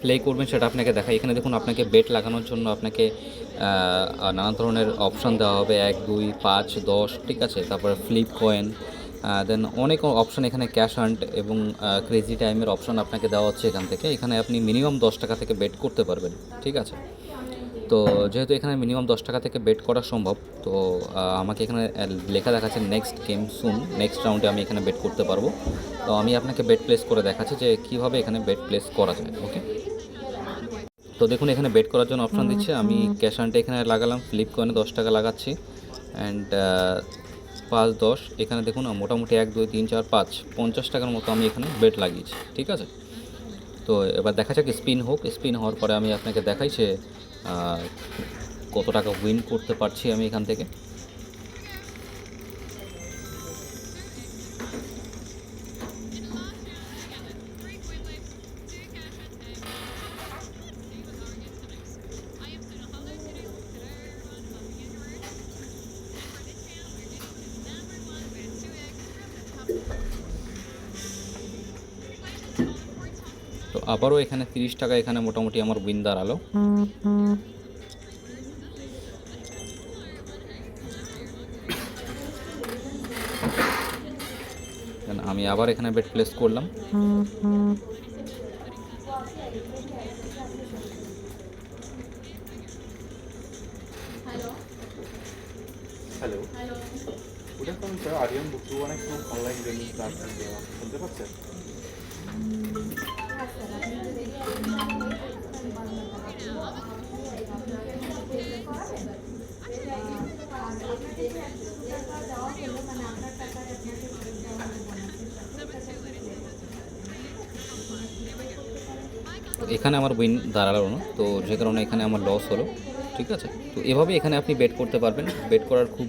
Play করবেন সেটা আপনাকে দেখাই। এখানে দেখুন আপনাকে বেট লাগানোর জন্য আপনাকে নানা ধরনের অপশান দেওয়া হবে, 1, 2, 5, 10, ঠিক আছে। তারপরে ফ্লিপ কয়েন, দেন অনেক অপশান, এখানে ক্যাশ হান্ট এবং ক্রেজি টাইমের অপশান আপনাকে দেওয়া হচ্ছে এখান থেকে। এখানে আপনি মিনিমাম 10 টাকা থেকে বেট করতে পারবেন, ঠিক আছে। তো যেহেতু এখানে মিনিমাম 10 টাকা থেকে বেট করা সম্ভব, তো আমাকে এখানে লেখা দেখাচ্ছে নেক্সট গেম সুন, নেক্সট রাউন্ডে আমি এখানে বেট করতে পারবো। তো আমি আপনাকে বেট প্লেস করে দেখাচ্ছি যে কীভাবে এখানে বেট প্লেস করা যায়। ওকে, তো দেখুন এখানে বেট করার জন্য অপশান দিচ্ছে। আমি ক্যাশ আনটা এখানে লাগালাম, ফ্লিপ কয়েনে 10 টাকা লাগাচ্ছি, অ্যান্ড 5, 10, এখানে দেখুন মোটামুটি 1, 2, 3, 4, 5, 50 টাকার মতো আমি এখানে বেট লাগিয়েছি, ঠিক আছে। তো এবার দেখা যাক স্পিন হোক। স্পিন হওয়ার পরে আমি আপনাকে দেখাই যে কত টাকা উইন করতে পারছি আমি এখান থেকে। তো আবারও এখানে 30 টাকা এখানে মোটামুটি আমার উইন দাঁড়ালো। আমি আবার এখানে বেট প্লেস করলাম। Hello, good afternoon sir. Aryan বুক টু অনেক অনলাইন গেমিং প্ল্যাটফর্ম দেওয়া, শুনতে পাচ্ছেন? তো এখানে আমার উইন দাঁড়ালো না, তো যে কারণে এখানে আমার লস হলো, ঠিক আছে। তো এভাবে এখানে আপনি বেট করতে পারবেন। বেট করার খুব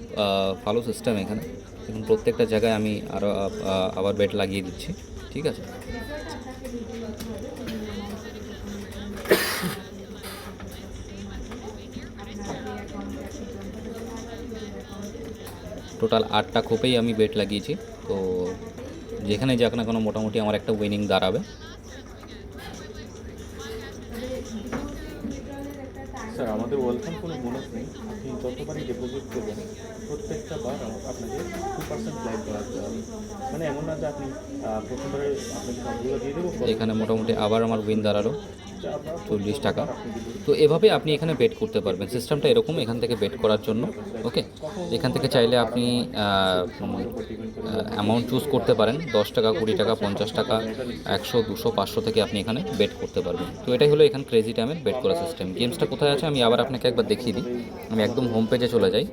ভালো সিস্টেম এখানে। এখন প্রত্যেকটা জায়গায় আমি আরও আবার বেট লাগিয়ে দিচ্ছি, ঠিক আছে। টোটাল 8টা খোপেই আমি বেট লাগিয়েছি। তো যেখানে যাক না কেন মোটামুটি আমার একটা উইনিং দাঁড়াবে। স্যার আমাদের ওয়েলকাম কোনো বোনাস নেই, আপনি যতবারই ডিপোজিট করবেন প্রত্যেকটা বার আপনাকে 2% লাইভ দেওয়া হবে। মানে এমন না যে আপনি প্রথমবারে আপনাকে সবগুলো দিয়ে দেবো, এখানে মোটামুটি আবার আমার উইন দাঁড়ালো আবার 40 টাকা। তো এভাবে আপনি এখানে বেট করতে পারবেন। সিস্টেমটা এরকম এখান থেকে বেট করার জন্য। ওকে, এখান থেকে চাইলে আপনি অ্যামাউন্ট চুজ করতে পারেন, 10 টাকা, 20 টাকা, 50 টাকা, 100, 200, 500 থেকে আপনি এখানে বেট করতে পারবেন। তো এটাই হলো এখানে ক্রেজি টাইমের বেট করা সিস্টেম। গেমসটা কোথায় আছে আমি আবার আপনাকে একবার দেখিয়ে দিই। আমি একদম হোম পেজে চলে যাই।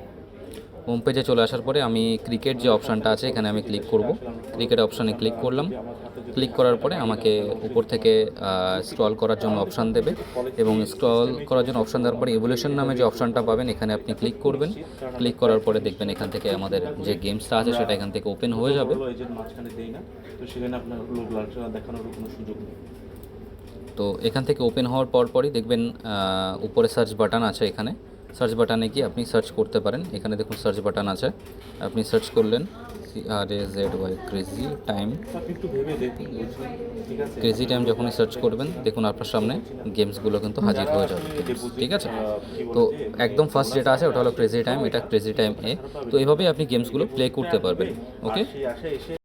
হোম পেজে চলে আসার পরে আমি ক্রিকেট যে অপশানটা আছে এখানে আমি ক্লিক করব। ক্রিকেট অপশানে ক্লিক করলাম। ক্লিক করার পরে আমাকে উপর থেকে স্ক্রল করার জন্য অপশান দেবে, এবং স্ক্রল করার জন্য অপশান দেওয়ার পরে ইভলিউশন নামে যে অপশানটা পাবেন এখানে আপনি ক্লিক করবেন। ক্লিক করার পরে দেখবেন এখান থেকে আমাদের যে গেমসটা আছে সেটা এখান থেকে ওপেন হয়ে যাবে। তো সেখানে আপনার লোক লালচা দেখানোর কোনো সুযোগ নেই। তো এখান থেকে ওপেন হওয়ার পরই দেখবেন উপরে সার্চ বাটন আছে। এখানে সার্চ বাটনে গিয়ে আপনি সার্চ করতে পারেন। এখানে দেখুন সার্চ বাটন আছে, আপনি সার্চ করলেন CRAZY crazy time. Crazy time যখনই সার্চ করবেন দেখুন আপনার সামনে গেমসগুলো কিন্তু হাজির হয়ে যাবে, ঠিক আছে। তো একদম ফার্স্ট যেটা আছে ওটা হলো ক্রেজি টাইম, এটা ক্রেজি টাইম এ। তো এইভাবেই আপনি গেমসগুলো প্লে করতে পারবেন। ওকে।